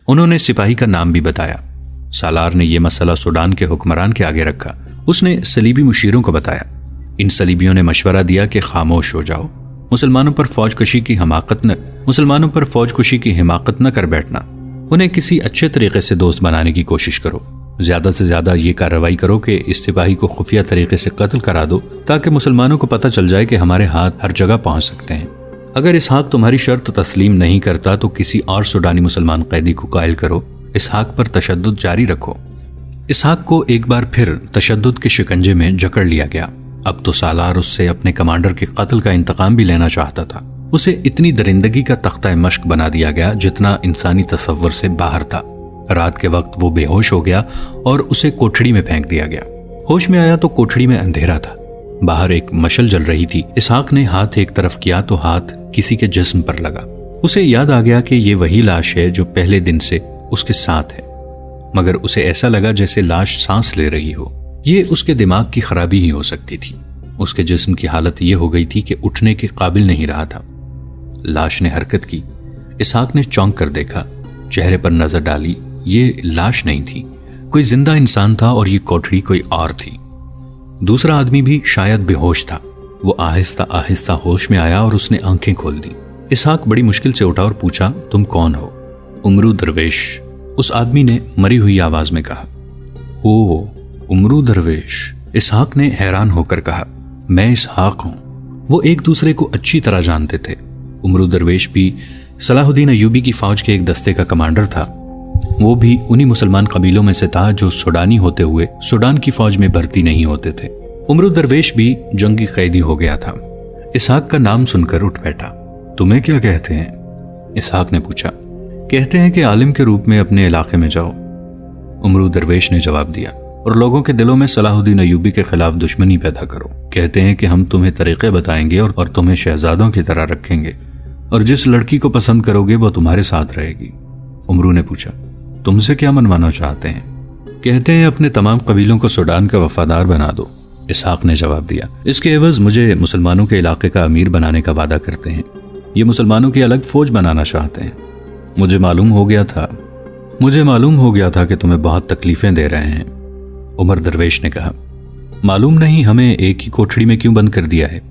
उन्होंने सिपाही का नाम भी बताया। सालार ने यह मसला सूडान के हुक्मरान के आगे रखा। उसने सलीबी मुशीरों को बताया। इन सलीबियों ने मशवरा दिया कि खामोश हो जाओ, मुसलमानों पर फौजकुशी की हिमाकत न कर बैठना। उन्हें किसी अच्छे तरीके से दोस्त बनाने की कोशिश करो। ज्यादा से ज्यादा ये कार्रवाई करो कि इस सिपाही को खुफिया तरीके से कत्ल करा दो, ताकि मुसलमानों को पता चल जाए कि हमारे हाथ हर जगह पहुंच सकते हैं। अगर इसहाक तुम्हारी शर्त तस्लीम नहीं करता तो किसी और सूडानी मुसलमान कैदी को कायल करो। इसहाक पर तशद्दुद जारी रखो। इसहाक को एक बार फिर तशद्दुद के शिकंजे में जकड़ लिया गया। अब तो सालार उससे अपने कमांडर के कत्ल का इंतकाम भी लेना चाहता था। उसे इतनी दरिंदगी का तख्ता मश्क बना दिया गया जितना इंसानी तसव्वुर से बाहर था। रात के वक्त वो बेहोश हो गया और उसे कोठड़ी में फेंक दिया गया। होश में आया तो कोठड़ी में अंधेरा था। बाहर एक मशल जल रही थी। इसहाक ने हाथ एक तरफ किया तो हाथ किसी के जिस्म पर लगा। उसे याद आ गया कि ये वही लाश है जो पहले दिन से उसके साथ है, मगर उसे ऐसा लगा जैसे लाश सांस ले रही हो। ये उसके दिमाग की खराबी ही हो सकती थी। उसके जिस्म की हालत ये हो गई थी कि उठने के काबिल नहीं रहा था। लाश ने हरकत की। इसहाक ने चौंक कर देखा, चेहरे पर नजर डाली। ये लाश नहीं थी, कोई जिंदा इंसान था और ये कोठड़ी कोई और थी। दूसरा आदमी भी शायद बेहोश था। वो आहिस्ता आहिस्ता होश में आया और उसने आंखें खोल दी। इसहाक बड़ी मुश्किल से उठा और पूछा, तुम कौन हो? उमरू दरवेश, उस आदमी ने मरी हुई आवाज में कहा। ओ, उमरू दरवेश, इसहाक ने हैरान होकर कहा। मैं इसहाक हूं। वो एक दूसरे को अच्छी तरह जानते थे। उमरू दरवेश भी सलाहुद्दीन अय्यूबी की फौज के एक दस्ते का कमांडर था। वो भी उन्हीं मुसलमान कबीलों में से था जो सूडानी होते हुए सूडान की फौज में भर्ती नहीं होते थे। उमरू दरवेश भी जंगी कैदी हो गया था। इसहाक का नाम सुनकर उठ बैठा। तुम्हें क्या कहते हैं? इसहाक ने पूछा। कहते हैं कि आलिम के रूप में अपने इलाके में जाओ, उमरू दरवेश ने जवाब दिया, और लोगों के दिलों में सलाहुद्दीन अय्यूबी के खिलाफ दुश्मनी पैदा करो। कहते हैं कि हम तुम्हें तरीके बताएंगे और तुम्हें शहजादों की तरह रखेंगे, और जिस लड़की को पसंद करोगे वो तुम्हारे साथ रहेगी। उमरू ने पूछा, तुमसे क्या मनवाना चाहते हैं? कहते हैं अपने तमाम कबीलों को सूडान का वफादार बना दो। इसहाक ने जवाब दिया। इसके एवज मुझे मुसलमानों के इलाके का अमीर बनाने का वादा करते हैं। ये मुसलमानों की अलग फौज बनाना चाहते हैं। मुझे मालूम हो गया था कि तुम्हें बहुत तकलीफें दे रहे हैं। उमर दरवेश ने कहा, मालूम नहीं हमें एक ही कोठड़ी में क्यों बंद कर दिया है।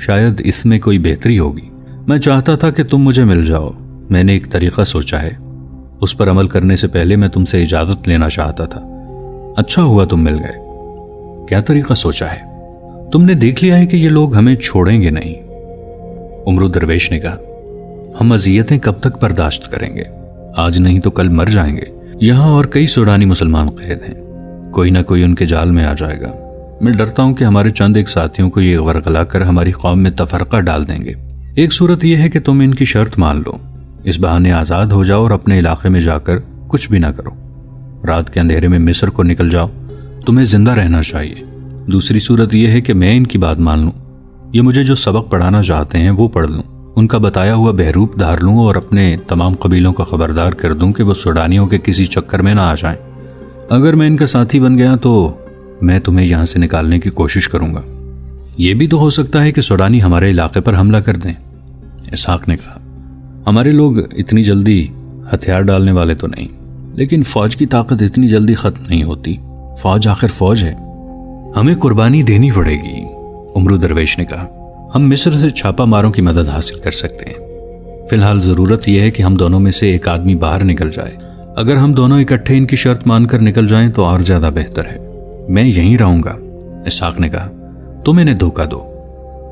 शायद इसमें कोई बेहतरी होगी। मैं चाहता था कि तुम मुझे मिल जाओ। मैंने एक तरीका सोचा है, उस पर अमल करने से पहले मैं तुमसे इजाजत लेना चाहता था। अच्छा हुआ तुम मिल गए। क्या तरीका सोचा है? तुमने देख लिया है कि ये लोग हमें छोड़ेंगे नहीं। उमरू दरवेश ने कहा, हम अजियतें कब तक बर्दाश्त करेंगे? आज नहीं तो कल मर जाएंगे। यहाँ और कई सूडानी मुसलमान कैद हैं, कोई ना कोई उनके जाल में आ जाएगा। मैं डरता हूं कि हमारे चंद एक साथियों को ये वरगला कर हमारी कौम में तफरका डाल देंगे। एक सूरत यह है कि तुम इनकी शर्त मान लो, इस बहाने आजाद हो जाओ और अपने इलाके में जाकर कुछ भी ना करो। रात के अंधेरे में मिस्र को निकल जाओ, तुम्हें जिंदा रहना चाहिए। दूसरी सूरत यह है कि मैं इनकी बात मान लूं, ये मुझे जो सबक पढ़ाना चाहते हैं वो पढ़ लूं, उनका बताया हुआ बहरूप धार लूं और अपने तमाम कबीलों का खबरदार कर दूं कि वो सूडानियों के किसी चक्कर में ना आ जाएं। अगर मैं इनका साथी बन गया तो मैं तुम्हें यहां से निकालने की कोशिश करूंगा। यह भी तो हो सकता है कि सूडानी हमारे इलाके पर हमला कर दें। इसहाक ने कहा, हमारे लोग इतनी जल्दी हथियार डालने वाले तो नहीं, लेकिन फौज की ताकत इतनी जल्दी खत्म नहीं होती। फौज आखिर फौज है, हमें कुर्बानी देनी पड़ेगी। उमरू दरवेश ने कहा, हम मिस्र से छापा मारों की मदद हासिल कर सकते हैं। फिलहाल जरूरत यह है कि हम दोनों में से एक आदमी बाहर निकल जाए। अगर हम दोनों इकट्ठे इनकी शर्त मानकर निकल जाएं तो और ज्यादा बेहतर है। मैं यहीं रहूंगा। इसहाक ने कहा, तुम इन्हें धोखा दो।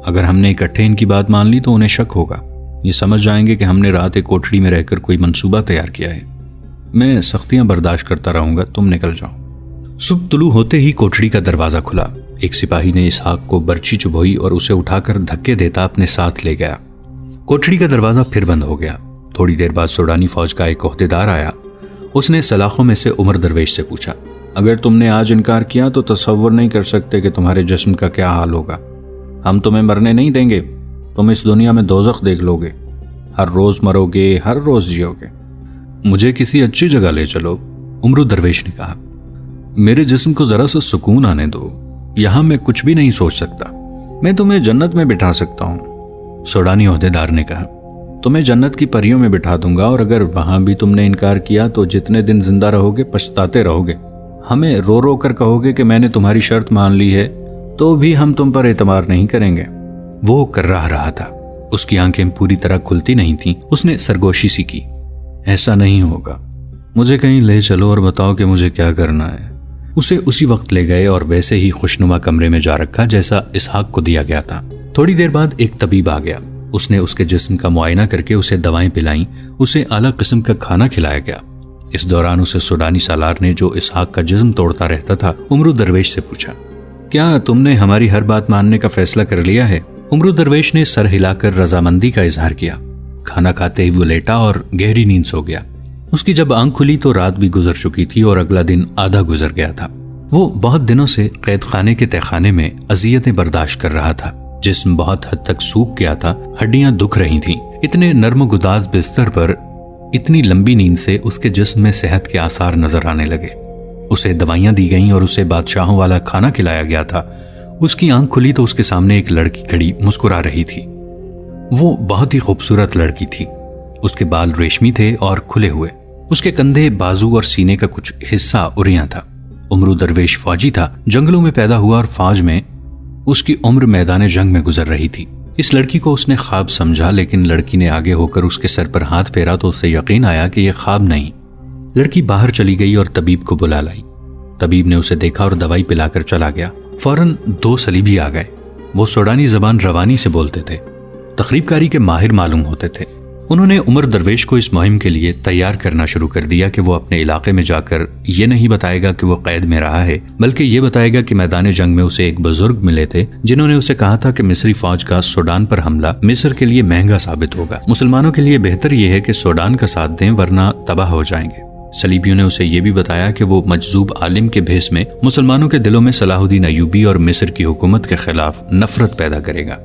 अगर हमने इकट्ठे इनकी बात मान ली तो उन्हें शक होगा। ये समझ जाएंगे कि हमने रात एक कोठड़ी में रहकर कोई मंसूबा तैयार किया है। मैं सख्तियां बर्दाश्त करता रहूंगा, तुम निकल जाओ। सुबह तुलू होते ही कोठड़ी का दरवाजा खुला। एक सिपाही ने इसहाक को बर्ची चुभोई और उसे उठाकर धक्के देता अपने साथ ले गया। कोठड़ी का दरवाजा फिर बंद हो गया। थोड़ी देर बाद सूडानी फौज का एक ओहदेदार आया। उसने सलाखों में से उमर दरवेश से पूछा, अगर तुमने आज इनकार किया तो तसव्वुर नहीं कर सकते कि तुम्हारे जिस्म का क्या हाल होगा। हम तुम्हें मरने नहीं देंगे। तुम इस दुनिया में दोज़ख देख लोगे। हर रोज मरोगे, हर रोज जियोगे। मुझे किसी अच्छी जगह ले चलो। उमरू दरवेश ने कहा, मेरे जिस्म को जरा सा सुकून आने दो। यहां मैं कुछ भी नहीं सोच सकता। मैं तुम्हें जन्नत में बिठा सकता हूं। सूडानी ओहदेदार ने कहा, तुम्हें जन्नत की परियों में बिठा दूंगा और अगर वहां भी तुमने इनकार किया तो जितने दिन जिंदा रहोगे पछताते रहोगे। हमें रो रो कर कहोगे कि मैंने तुम्हारी शर्त मान ली है, तो भी हम तुम पर एतबार नहीं करेंगे। वो कर्राह रहा था, उसकी आंखें पूरी तरह खुलती नहीं थीं। उसने सरगोशी सी की, ऐसा नहीं होगा, मुझे कहीं ले चलो और बताओ कि मुझे क्या करना है। उसे उसी वक्त ले गए और वैसे ही खुशनुमा कमरे में जा रखा जैसा इसहाक को दिया गया था। थोड़ी देर बाद एक तबीब आ गया। उसने उसके जिस्म का मुआयना करके उसे दवाएं पिलाईं, उसे आला किस्म का खाना खिलाया गया। इस दौरान उसे सूडानी सालार ने, जो इसहाक का जिस्म तोड़ता रहता था, उमरू दरवेश से पूछा, क्या तुमने हमारी हर बात मानने का फैसला कर लिया है? उमरू दरवेश ने सर हिलाकर रजामंदी का इजहार किया। खाना खाते ही वो लेटा और गहरी नींद सो गया। उसकी जब आंख खुली तो रात भी गुजर चुकी थी और अगला दिन आधा गुजर गया था। वो बहुत दिनों से कैद खाने के तहखाने में अजियतें बर्दाश्त कर रहा था। जिस्म बहुत हद तक सूख गया था, हड्डियां दुख रही थीं। इतने नर्म गुदाज बिस्तर पर इतनी लंबी नींद से उसके जिस्म में सेहत के आसार नजर आने लगे। उसे दवाइयां दी गईं और उसे बादशाहों वाला खाना खिलाया गया था। उसकी आंख खुली तो उसके सामने एक लड़की खड़ी मुस्कुरा रही थी। वो बहुत ही खूबसूरत लड़की थी। उसके बाल रेशमी थे और खुले हुए। उसके कंधे, बाजू और सीने का कुछ हिस्सा उरियां था। उमरू दरवेश फौजी था, जंगलों में पैदा हुआ और फौज में उसकी उम्र मैदान जंग में गुजर रही थी। इस लड़की को उसने ख्वाब समझा, लेकिन लड़की ने आगे होकर उसके सर पर हाथ फेरा तो उसे यकीन आया कि यह ख्वाब नहीं। लड़की बाहर चली गई और तबीब को बुला लाई। तबीब ने उसे देखा और दवाई पिलाकर चला गया। फौरन 2 सलीबी आ गए। वो सूडानी जबान रवानी से बोलते थे, तकरीबकारी के माहिर मालूम होते थे। उन्होंने उमर दरवेश को इस मुहिम के लिए तैयार करना शुरू कर दिया कि वो अपने इलाके में जाकर ये नहीं बताएगा कि वो कैद में रहा है, बल्कि ये बताएगा कि मैदान जंग में उसे एक बुजुर्ग मिले थे जिन्होंने उसे कहा था कि मिस्री फौज का सूडान पर हमला मिस्र के लिए महंगा साबित होगा। मुसलमानों के लिए बेहतर यह है कि सूडान का साथ दें, वरना तबाह हो जाएंगे। सलीबियों ने उसे ये भी बताया कि वो मजजूब आलिम के भेस में मुसलमानों के दिलों में सलाहुद्दीन अयूबी और मिस्र की हुकूमत के खिलाफ नफरत पैदा करेगा।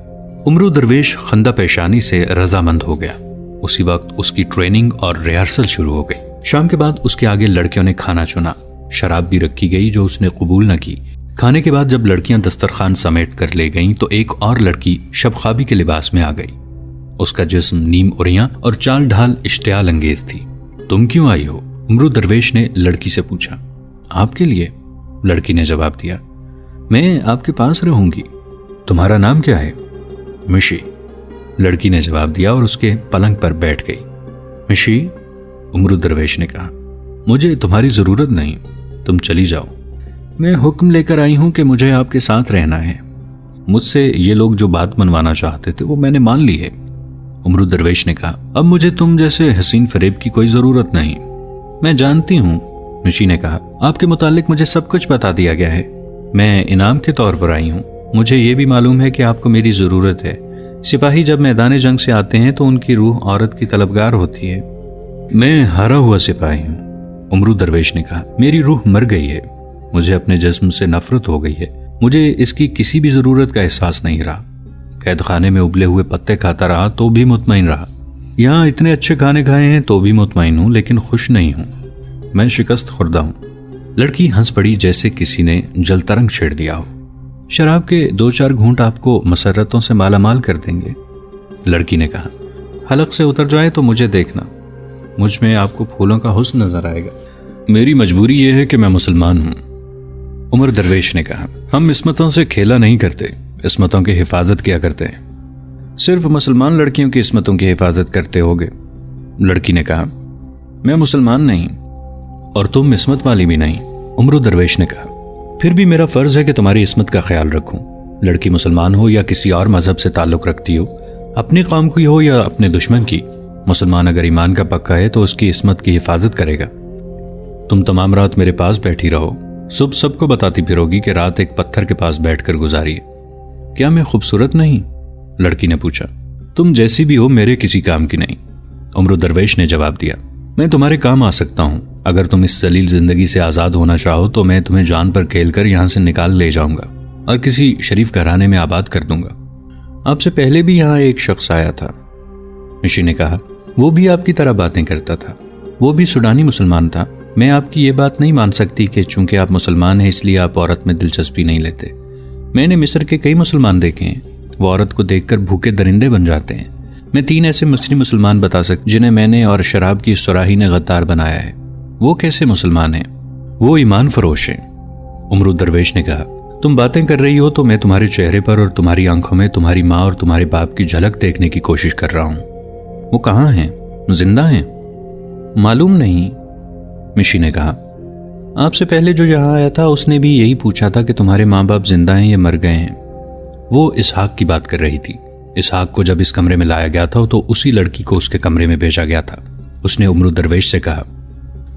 उमरू दरवेश खंदा पेशानी से रजामंद हो गया। उसी वक्त उसकी ट्रेनिंग और रिहर्सल शुरू हो गई। शाम के बाद उसके आगे लड़कियों ने खाना चुना। शराब भी रखी गई जो उसने कबूल न की। खाने के बाद जब लड़कियां दस्तरखान समेट कर ले गईं तो एक और लड़की शबखाबी के लिबास में आ गई। उसका जिस्म नीम उरियां और चाल ढाल इश्तियाल अंगेज थी। तुम क्यों आई हो? उमरू दरवेश ने लड़की से पूछा। आपके लिए, लड़की ने जवाब दिया। मैं आपके पास रहूंगी। तुम्हारा नाम क्या है? मिशी, लड़की ने जवाब दिया और उसके पलंग पर बैठ गई। मिशी, उमरू दरवेश ने कहा, मुझे तुम्हारी जरूरत नहीं, तुम चली जाओ। मैं हुक्म लेकर आई हूं कि मुझे आपके साथ रहना है। मुझसे ये लोग जो बात मनवाना चाहते थे वो मैंने मान ली है। उमरू दरवेश ने कहा, अब मुझे तुम जैसे हसीन फरेब की कोई जरूरत नहीं। मैं जानती हूं, मिशी ने कहा, आपके मुतालिक मुझे सब कुछ बता दिया गया है। मैं इनाम के तौर पर आई हूं। मुझे ये भी मालूम है कि आपको मेरी जरूरत है। सिपाही जब मैदान जंग से आते हैं तो उनकी रूह औरत की तलबगार होती है। मैं हारा हुआ सिपाही हूं, उमरू दरवेश ने कहा। मेरी रूह मर गई है। मुझे अपने जिस्म से नफरत हो गई है। मुझे इसकी किसी भी जरूरत का एहसास नहीं रहा। कैद खाने में उबले हुए पत्ते खाता रहा तो भी मुतमईन रहा। यहाँ इतने अच्छे खाने खाए हैं तो भी मुतमईन हूं, लेकिन खुश नहीं हूं। मैं शिकस्त खुर्दा हूं। लड़की हंस पड़ी जैसे किसी ने जलतरंग छेड़ दिया हो। शराब के 2-4 घूंट आपको मसरतों से मालामाल कर देंगे, लड़की ने कहा। हलक से उतर जाए तो मुझे देखना, मुझ में आपको फूलों का हुस्न नजर आएगा। मेरी मजबूरी यह है कि मैं मुसलमान हूं, उमर दरवेश ने कहा। हम इस्मतों से खेला नहीं करते, इस्मतों की हिफाजत किया करते हैं। सिर्फ मुसलमान लड़कियों की इस्मतों की हिफाजत करते होगे, लड़की ने कहा। मैं मुसलमान नहीं और तुम इस्मत वाली भी नहीं, उमर दरवेश ने कहा। फिर भी मेरा फर्ज है कि तुम्हारी इस्मत का ख्याल रखूं। लड़की मुसलमान हो या किसी और मजहब से ताल्लुक रखती हो, अपनी कौम की हो या अपने दुश्मन की, मुसलमान अगर ईमान का पक्का है तो उसकी इस्मत की हिफाजत करेगा। तुम तमाम रात मेरे पास बैठी रहो, सुबह सबको बताती फिरोगी कि रात एक पत्थर के पास बैठकर गुजारी है। क्या मैं खूबसूरत नहीं? लड़की ने पूछा। तुम जैसी भी हो मेरे किसी काम की नहीं, उमर दरवेश ने जवाब दिया। मैं तुम्हारे काम आ सकता हूं। अगर तुम इस जलील जिंदगी से आजाद होना चाहो तो मैं तुम्हें जान पर खेलकर यहां से निकाल ले जाऊंगा और किसी शरीफ घराने में आबाद कर दूंगा। आपसे पहले भी यहां एक शख्स आया था, मिशी ने कहा। वो भी आपकी तरह बातें करता था। वो भी सूडानी मुसलमान था। मैं आपकी ये बात नहीं मान सकती कि चूंकि आप मुसलमान हैं इसलिए आप औरत में दिलचस्पी नहीं लेते। मैंने मिस्र के कई मुसलमान देखे हैं, वो औरत को देखकर भूखे दरिंदे बन जाते हैं। मैं 3 ऐसे मुस्लिम मुसलमान बता सकता जिन्हें मैंने और शराब की सुराही ने गद्दार बनाया है। वो कैसे मुसलमान हैं? वो ईमान फरोश हैं। उमरू दरवेश ने कहा, तुम बातें कर रही हो तो मैं तुम्हारे चेहरे पर और तुम्हारी आंखों में तुम्हारी माँ और तुम्हारे बाप की झलक देखने की कोशिश कर रहा हूं। वो कहाँ हैं? जिंदा हैं? मालूम नहीं, मिशी ने कहा। आपसे पहले जो यहाँ आया था उसने भी यही पूछा था कि तुम्हारे माँ बाप जिंदा हैं या मर गए हैं। वो इसहाक की बात कर रही थी। इसहाक को जब इस कमरे में लाया गया था तो उसी लड़की को उसके कमरे में भेजा गया था। उसने उमरू दरवेश से कहा,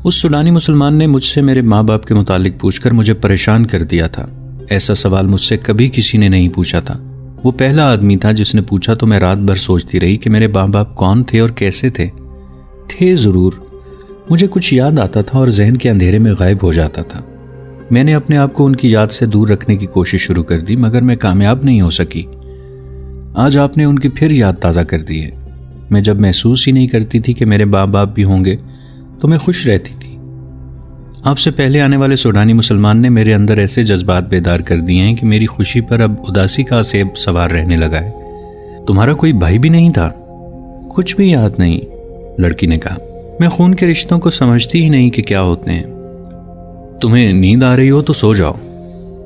उस सुडानी मुसलमान ने मुझसे मेरे माँ बाप के मुतालिक पूछकर मुझे परेशान कर दिया था। ऐसा सवाल मुझसे कभी किसी ने नहीं पूछा था। वो पहला आदमी था जिसने पूछा तो मैं रात भर सोचती रही कि मेरे माँ बाप कौन थे और कैसे थे जरूर। मुझे कुछ याद आता था और जहन के अंधेरे में गायब हो जाता था। मैंने अपने आप को उनकी याद से दूर रखने की कोशिश शुरू कर दी, मगर मैं कामयाब नहीं हो सकी। आज आपने उनकी फिर याद ताज़ा कर दी है। मैं जब महसूस ही नहीं करती थी कि मेरे माँ बाप भी होंगे तो मैं खुश रहती थी। आपसे पहले आने वाले सुडानी मुसलमान ने मेरे अंदर ऐसे जज्बात बेदार कर दिए हैं कि मेरी खुशी पर अब उदासी का सेब सवार रहने लगा है। तुम्हारा कोई भाई भी नहीं था? कुछ भी याद नहीं, लड़की ने कहा। मैं खून के रिश्तों को समझती ही नहीं कि क्या होते हैं। तुम्हें नींद आ रही हो तो सो जाओ,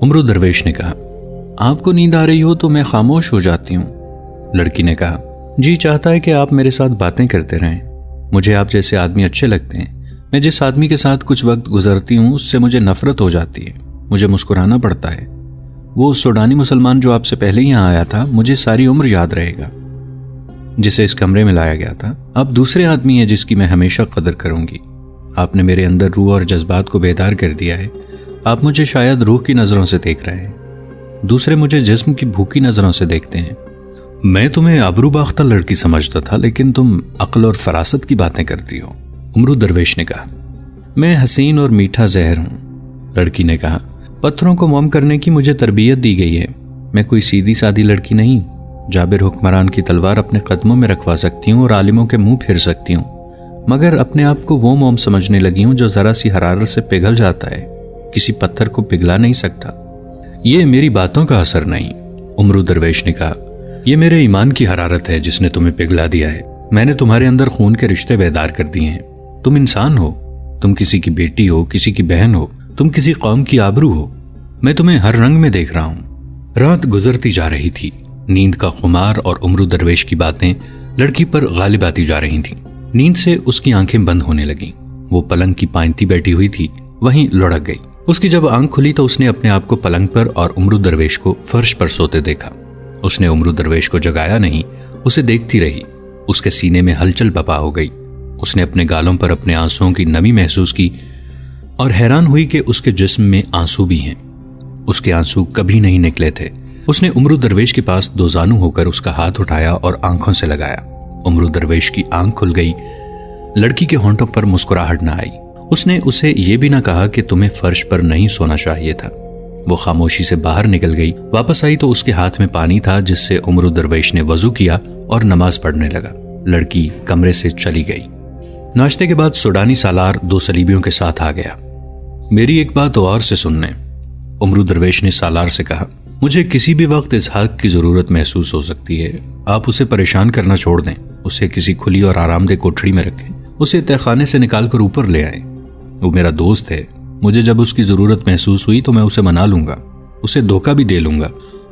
उमरू दरवेश ने कहा। आपको नींद आ रही हो तो मैं खामोश हो जाती हूँ, लड़की ने कहा। जी चाहता है कि आप मेरे साथ बातें करते रहें। मुझे आप जैसे आदमी अच्छे लगते हैं। मैं जिस आदमी के साथ कुछ वक्त गुजरती हूँ उससे मुझे नफरत हो जाती है। मुझे मुस्कुराना पड़ता है। वो सुडानी मुसलमान जो आपसे पहले यहाँ आया था मुझे सारी उम्र याद रहेगा, जिसे इस कमरे में लाया गया था। आप दूसरे आदमी हैं जिसकी मैं हमेशा कदर करूंगी। आपने मेरे अंदर रूह और जज्बात को बेदार कर दिया है। आप मुझे शायद रूह की नजरों से देख रहे हैं, दूसरे मुझे जिस्म की भूखी नजरों से देखते हैं। मैं तुम्हें आबरू बाख्ता लड़की समझता था, लेकिन तुम अक्ल और फरासत की बातें करती हो, उमरू दरवेश ने कहा। मैं हसीन और मीठा जहर हूं, लड़की ने कहा। पत्थरों को मोम करने की मुझे तरबियत दी गई है। मैं कोई सीधी सादी लड़की नहीं। जाबिर हुक्मरान की तलवार अपने कदमों में रखवा सकती हूँ और आलिमों के मुंह फिर सकती हूँ, मगर अपने आप को वो मोम समझने लगी हूँ जो जरा सी हरारत से पिघल जाता है, किसी पत्थर को पिघला नहीं सकता। ये मेरी बातों का असर नहीं, उमरू दरवेश ने कहा। यह मेरे ईमान की हरारत है जिसने तुम्हें पिघला दिया है। मैंने तुम्हारे अंदर खून के रिश्ते बेदार कर दिए हैं। तुम इंसान हो, तुम किसी की बेटी हो, किसी की बहन हो, तुम किसी कौम की आबरू हो। मैं तुम्हें हर रंग में देख रहा हूँ। रात गुजरती जा रही थी। नींद का खुमार और उमरू दरवेश की बातें लड़की पर गालिब आती जा रही थीं। नींद से उसकी आंखें बंद होने लगीं। वो पलंग की पांति बैठी हुई थी, वहीं लुढ़क गई। उसकी जब आंख खुली तो उसने अपने आप को पलंग पर और उमरू दरवेश को फर्श पर सोते देखा। उसने उमरू दरवेश को जगाया नहीं, उसे देखती रही। उसके सीने में हलचल बपा हो गई। उसने अपने गालों पर अपने आंसुओं की नमी महसूस की और हैरान हुई कि उसके जिस्म में आंसू भी हैं। उसके आंसू कभी नहीं निकले थे। उसने उमरू दरवेश के पास दोजानू होकर उसका हाथ उठाया और आंखों से लगाया। उमरू दरवेश की आंख खुल गई। लड़की के होंठों पर मुस्कुराहट न आई। उसने उसे ये भी ना कहा कि तुम्हें फर्श पर नहीं सोना चाहिए था। वो खामोशी से बाहर निकल गई। वापस आई तो उसके हाथ में पानी था जिससे उमरू दरवेश ने वजू किया और नमाज पढ़ने लगा। लड़की कमरे से चली गई। नाश्ते के बाद सुडानी सालार 2 सलीबियों के साथ आ गया। मेरी एक बात और से सुनने, उमरू दरवेश ने सालार से कहा। मुझे किसी भी वक्त इसहाक की जरूरत महसूस हो सकती है। आप उसे परेशान करना छोड़ दें। उसे किसी खुली और आरामदेह कोठरी में रखें। उसे तहखाने से निकालकर ऊपर ले आए। वो मेरा दोस्त है। मुझे जब उसकी जरूरत महसूस हुई तो मैं उसे मना लूंगा, उसे धोखा भी दे लूंगा।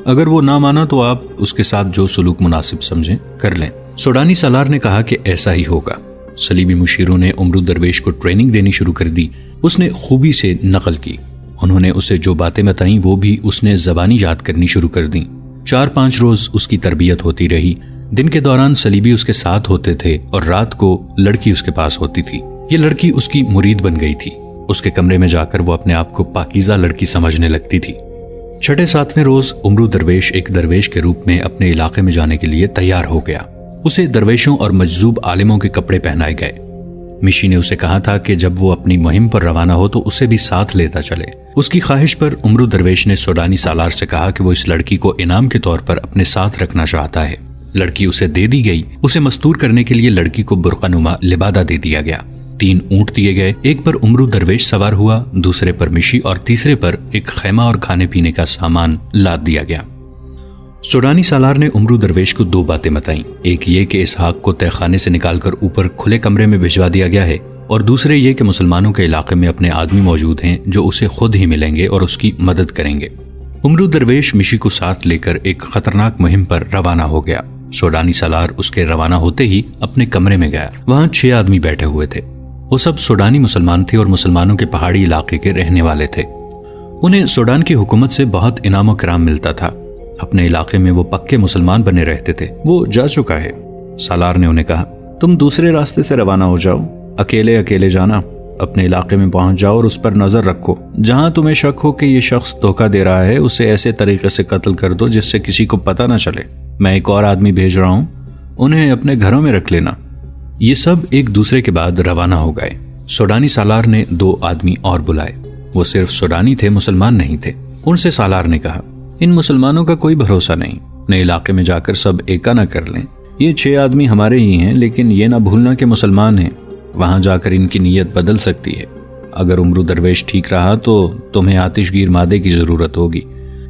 अगर वो ना माना तो आप उसके साथ जो सुलूक मुनासिब समझें कर लें। सुडानी सालार ने कहा कि ऐसा ही होगा। सलीबी मुशीरों ने उमरू दरवेश को ट्रेनिंग देनी शुरू कर दी। उसने खूबी से नकल की। उन्होंने उसे जो बातें बताई वो भी उसने जबानी याद करनी शुरू कर दी। 4-5 रोज उसकी तरबियत होती रही। दिन के दौरान सलीबी उसके साथ होते थे और रात को लड़की उसके पास होती थी। ये लड़की उसकी मुरीद बन गई थी। उसके कमरे में जाकर वो अपने आप को पाकीज़ा लड़की समझने लगती थी। 6-7वें रोज उमरू दरवेश एक दरवेश के रूप में अपने इलाके में जाने के लिए तैयार हो गया। उसे दरवेशों और मजजूब आलिमों के कपड़े पहनाए गए। मिशी ने उसे कहा था कि जब वो अपनी मुहिम पर रवाना हो तो उसे भी साथ लेता चले। उसकी ख्वाहिश पर उमरू दरवेश ने सुडानी सालार से कहा कि वो इस लड़की को इनाम के तौर पर अपने साथ रखना चाहता है। लड़की उसे दे दी गई। उसे मस्तूर करने के लिए लड़की को बुर्कानुमा लिबादा दे दिया गया। 3 ऊंट दिए गए। एक पर उमरू दरवेश सवार हुआ, दूसरे पर मिशी और तीसरे पर एक खैमा और खाने पीने का सामान लाद दिया गया। सूडानी सालार ने उमरू दरवेश को 2 बातें बताई। एक ये कि इसहाक को तहखाने से निकालकर ऊपर खुले कमरे में भिजवा दिया गया है, और दूसरे ये कि मुसलमानों के इलाके में अपने आदमी मौजूद हैं जो उसे खुद ही मिलेंगे और उसकी मदद करेंगे। उमरू दरवेश मिशी को साथ लेकर एक खतरनाक मुहिम पर रवाना हो गया। सूडानी सालार उसके रवाना होते ही अपने कमरे में गया। वहां 6 आदमी बैठे हुए थे। वो सब सूडानी मुसलमान थे और मुसलमानों के पहाड़ी इलाके के रहने वाले थे। उन्हें सूडान की हुकूमत से बहुत इनाम और कराम मिलता था। अपने इलाके में वो पक्के मुसलमान बने रहते थे। वो जा चुका है। सालार ने उन्हें कहा, तुम दूसरे रास्ते से रवाना हो जाओ, अकेले अकेले जाना, अपने इलाके में पहुंच जाओ और उस पर नजर रखो। जहां तुम्हें शक हो कि ये शख्स धोखा दे रहा है, उसे ऐसे तरीके से कत्ल कर दो जिससे किसी को पता न चले। मैं एक और आदमी भेज रहा हूं, उन्हें अपने घरों में रख लेना। ये सब एक दूसरे के बाद रवाना हो गए। सूडानी सालार ने 2 आदमी और बुलाए। वो सिर्फ सूडानी थे, मुसलमान नहीं थे। उनसे सालार ने कहा, इन मुसलमानों का कोई भरोसा नहीं, नए इलाके में जाकर सब एका न कर लें। ये 6 आदमी हमारे ही हैं, लेकिन ये ना भूलना कि मुसलमान हैं। वहां जाकर इनकी नीयत बदल सकती है। अगर उमरू दरवेश ठीक रहा तो तुम्हें आतिशगीर मादे की जरूरत होगी।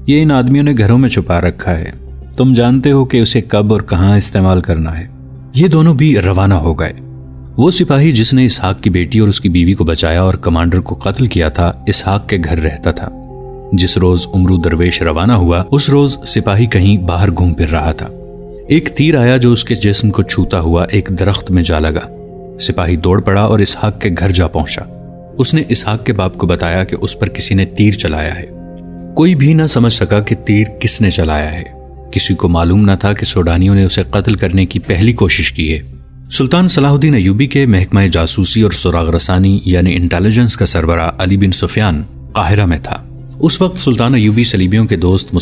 ये इन आदमियों ने घरों में छुपा रखा है, तुम जानते हो कि उसे कब और कहां इस्तेमाल करना है। ये दोनों भी रवाना हो गए। वो सिपाही जिसने इसहाक की बेटी और उसकी बीवी को बचाया और कमांडर को कत्ल किया था, इसहाक के घर रहता था। जिस रोज उमरू दरवेश रवाना हुआ, उस रोज सिपाही कहीं बाहर घूम फिर रहा था। एक तीर आया जो उसके जिस्म को छूता हुआ एक दरख्त में जा लगा। सिपाही दौड़ पड़ा और इसहाक के घर जा पहुंचा। उसने इसहाक के बाप को बताया कि उस पर किसी ने तीर चलाया है। कोई भी ना समझ सका कि तीर किसने चलाया है। किसी को मालूम न था कि सूडानियों ने उसे कत्ल करने की पहली कोशिश की है। सुल्तान सलाहुद्दीन अयूबी के महकमा जासूसी और सुराग रसानी यानी इंटेलिजेंस का सरबराह अली बिन सुफियान काहिरा में था। उस वक्त सुल्तान अयूबी सलीबियों के दोस्त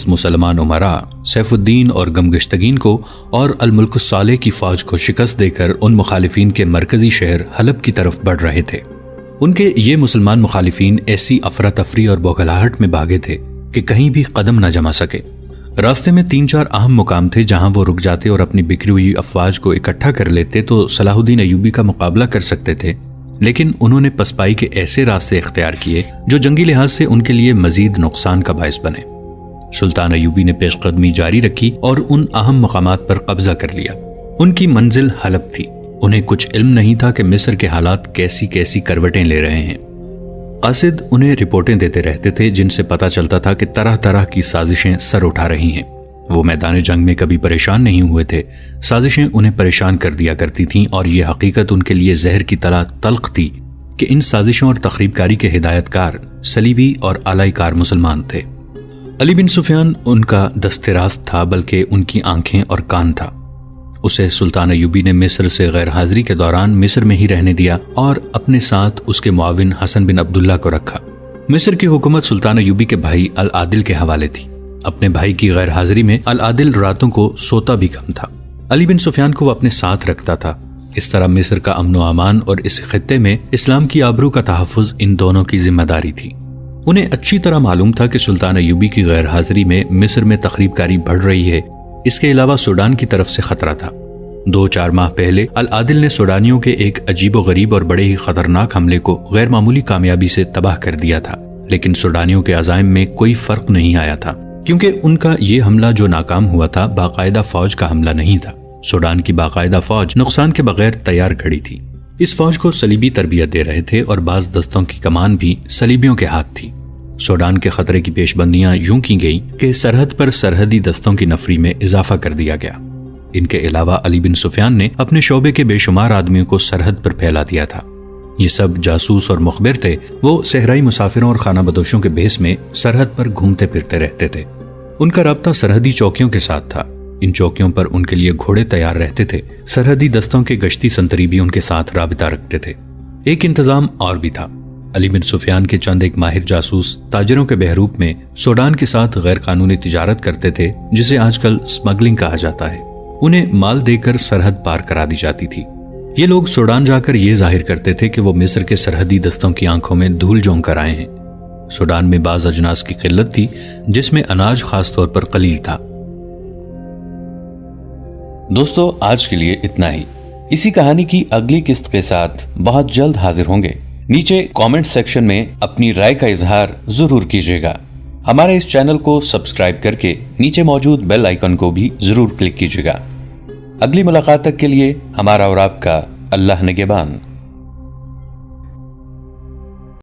मुसलमान उमरा सैफुद्दीन और गमगश्तगीन को और अल मुल्क साले की फौज को शिकस्त देकर उन मुखालिफिन के मरकजी शहर हलब की तरफ बढ़ रहे थे। उनके ये मुसलमान मुखालिफिन ऐसी अफरा तफरी और बौखलाहट में भागे थे कि कहीं भी कदम न जमा सके। रास्ते में 3-4 अहम मुकाम थे जहां वो रुक जाते और अपनी बिखरी हुई अफवाज को इकट्ठा कर लेते तो सलाहुद्दीन अयूबी का मुकाबला कर सकते थे। लेकिन उन्होंने पसपाई के ऐसे रास्ते इख्तियार किए जो जंगी लिहाज से उनके लिए मजीद नुकसान का बायस बने। सुल्तान अयूबी ने पेशकदमी जारी रखी और उन अहम मकामात पर कब्जा कर लिया। उनकी मंजिल हलब थी। उन्हें कुछ इल्म नहीं था कि मिस्र के हालात कैसी कैसी करवटें ले रहे हैं। कासिद उन्हें रिपोर्टें देते रहते थे जिनसे पता चलता था कि तरह तरह की साजिशें सर उठा रही हैं। वो मैदान जंग में कभी परेशान नहीं हुए थे। साजिशें उन्हें परेशान कर दिया करती थीं और ये हकीकत उनके लिए जहर की तरह तल्ख थी कि इन साजिशों और तखरीबकारी के हिदायतकार सलीबी और आलाईकार मुसलमान थे। अली बिन सुफियान उनका दस्तरास्त था, बल्कि उनकी आंखें और कान था। उसे सुल्तान अयूबी ने मिस्र से गैर हाजिरी के दौरान मिस्र में ही रहने दिया और अपने साथ उसके मुआविन हसन बिन अब्दुल्ला को रखा। मिस्र की हुकूमत सुल्तान अयूबी के भाई अल आदिल के हवाले थी। अपने भाई की गैर हाजिरी में अल आदिल रातों को सोता भी कम था। अली बिन सुफियान को वो अपने साथ रखता था। इस तरह मिस्र का अमन व अमान और इस खित्ते में इस्लाम की आबरू का तहफ़्फ़ुज़ इन दोनों की जिम्मेदारी थी। उन्हें अच्छी तरह मालूम था कि सुल्तान अयूबी की गैर हाजिरी में मिस्र में तखरीबकारी बढ़ रही है। इसके अलावा सूडान की तरफ से खतरा था। 2-4 माह पहले अल आदिल ने सूडानियों के एक अजीबो गरीब और बड़े ही खतरनाक हमले को गैर मामूली कामयाबी से तबाह कर दिया था। लेकिन सूडानियों के अज़ाइम में कोई फर्क नहीं आया था, क्योंकि उनका ये हमला जो नाकाम हुआ था बाकायदा फौज का हमला नहीं था। सूडान की बाकायदा फौज नुकसान के बगैर तैयार खड़ी थी। इस फौज को सलीबी तरबियत दे रहे थे और बाज दस्तों की कमान भी सलीबियों के हाथ थी। सूडान के खतरे की पेशबंदियां यूं की गई कि सरहद पर सरहदी दस्तों की नफरी में इजाफा कर दिया गया। इनके अलावा अली बिन सुफियान ने अपने शोबे के बेशुमार आदमियों को सरहद पर फैला दिया था। ये सब जासूस और मुखबिर थे। वो सहराई मुसाफिरों और खाना बदोशों के भेस में सरहद पर घूमते फिरते रहते थे। उनका राब्ता सरहदी चौकियों के साथ था। इन चौकियों पर उनके लिए घोड़े तैयार रहते थे। सरहदी दस्तों के गश्ती संतरी भी उनके साथ राबिता रखते थे। एक इंतजाम और भी था। अली बिन सुफियान के चंद एक माहिर जासूस ताजिरों के बहरूप में सूडान के साथ गैर कानूनी तिजारत करते थे, जिसे आजकल स्मगलिंग कहा जाता है। उन्हें माल देकर सरहद पार करा दी जाती थी। ये लोग सूडान जाकर ये जाहिर करते थे कि वो मिस्र के सरहदी दस्तों की आंखों में धूल झोंक कर आए हैं। सूडान में बाज अजनास की किल्लत थी, जिसमें अनाज खास तौर पर कलील था। दोस्तों, आज के लिए इतना ही। इसी कहानी की अगली किस्त के साथ बहुत जल्द हाजिर होंगे। नीचे कमेंट सेक्शन में अपनी राय का इजहार जरूर कीजिएगा। हमारे इस चैनल को सब्सक्राइब करके नीचे मौजूद बेल आइकन को भी जरूर क्लिक कीजिएगा। अगली मुलाकात तक के लिए हमारा और आपका अल्लाह निगहबान।